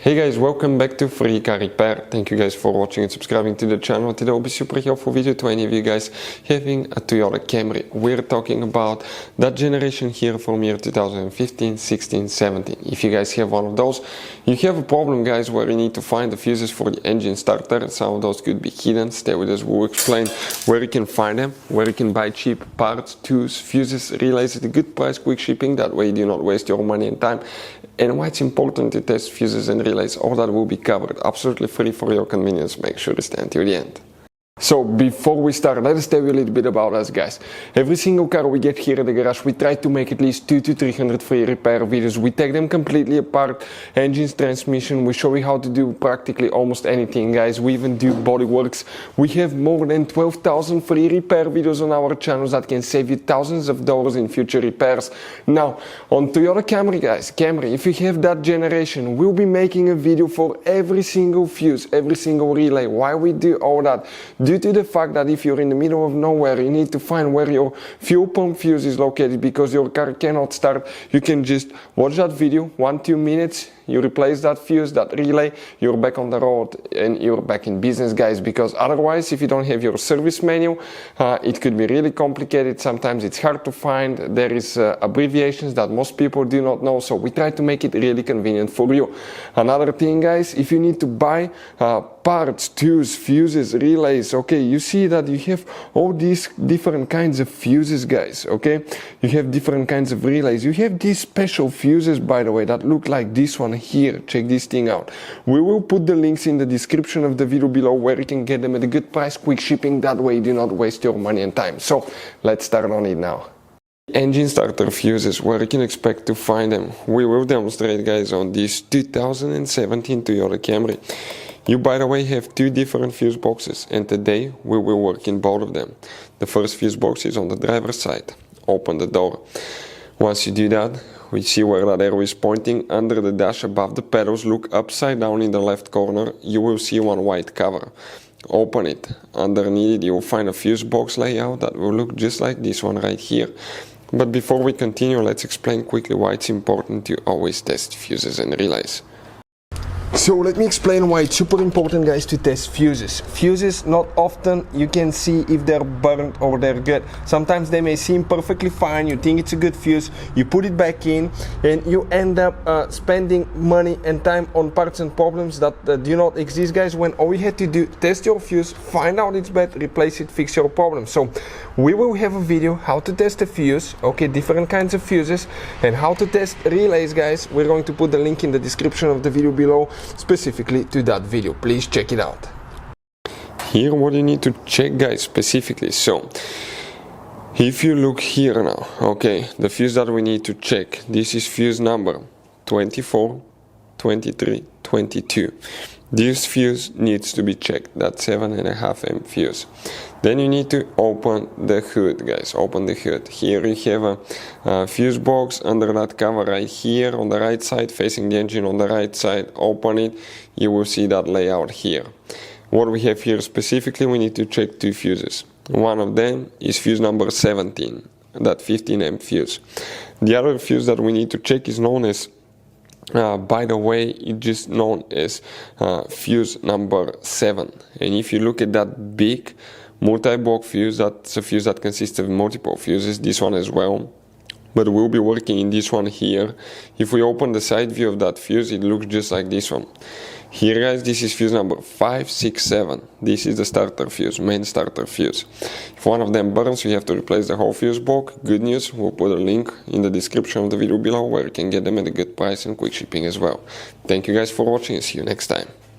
Hey guys, welcome back to Free Car Repair. Thank you guys for watching and subscribing to the channel. Today will be super helpful video to any of you guys having a Toyota Camry. We're talking about that generation here from year 2015, 16, 17. If you guys have one of those, you have a problem guys where you need to find the fuses for the engine starter. Some of those could be hidden. Stay with us, we'll explain where you can find them, where you can buy cheap parts, tools, fuses, relays at a good price, quick shipping. That way you do not waste your money and time. And why it's important to test fuses and relays, all that will be covered absolutely free for your convenience. Make sure to stay until the end. So before we start, let us tell you a little bit about us guys. Every single car we get here at the garage, we try to make at least 200 to 300 free repair videos. We take them completely apart, engines, transmission, we show you how to do practically almost anything guys. We even do body works. We have more than 12,000 free repair videos on our channels that can save you thousands of dollars in future repairs. Now on Toyota Camry guys, if you have that generation, we'll be making a video for every single fuse, every single relay. Why we do all that? Due to the fact that if you're in the middle of nowhere, you need to find where your fuel pump fuse is located because your car cannot start. You can just watch that video, 1-2 minutes, you replace that fuse, that relay, you're back on the road and you're back in business guys, because otherwise if you don't have your service manual, it could be really complicated. Sometimes it's hard to find. There is abbreviations that most people do not know, so we try to make it really convenient for you. Another thing guys, if you need to buy parts, tools, fuses, relays, okay, you see that you have all these different kinds of fuses guys, okay, you have different kinds of relays, you have these special fuses by the way that look like this one here. Check this thing out. We will put the links in the description of the video below where you can get them at a good price, quick shipping. That way you do not waste your money and time. So let's start on it now. Engine starter fuses, where you can expect to find them, we will demonstrate guys on this 2017 Toyota Camry. You by the way have two different fuse boxes and today we will work in both of them. The first fuse box is on the driver's side. Open the door. Once you do that, we see where that arrow is pointing under the dash above the pedals. Look upside down in the left corner, you will see one white cover. Open it. Underneath it you will find a fuse box layout that will look just like this one right here. But before we continue, let's explain quickly why it's important to always test fuses and relays. So let me explain why it's super important guys to test fuses. Fuses, not often you can see if they're burnt or they're good. Sometimes they may seem perfectly fine, you think it's a good fuse, you put it back in and you end up spending money and time on parts and problems that do not exist guys, when all you had to do, test your fuse, find out it's bad, replace it, fix your problem. So we will have a video how to test a fuse, okay, different kinds of fuses, and how to test relays guys. We're going to put the link in the description of the video below specifically to that video. Please check it out. Here what you need to check guys specifically. So if you look here now, okay, the fuse that we need to check, this is fuse number 24, 23, 22. This fuse needs to be checked, that 7.5 amp fuse. Then you need to open the hood guys, open the hood. Here you have a fuse box under that cover right here on the right side, facing the engine on the right side. Open it, you will see that layout here. What we have here specifically, we need to check two fuses. One of them is fuse number 17, that 15 amp fuse. The other fuse that we need to check is known as by the way, it's just known as fuse number 7. And if you look at that big multi-block fuse, that's a fuse that consists of multiple fuses, this one as well. But we'll be working in this one here. If we open the side view of that fuse, it looks just like this one. Here guys, this is fuse number 567. This is the starter fuse, main starter fuse. If one of them burns, you have to replace the whole fuse block. Good news, we'll put a link in the description of the video below where you can get them at a good price and quick shipping as well. Thank you guys for watching and see you next time.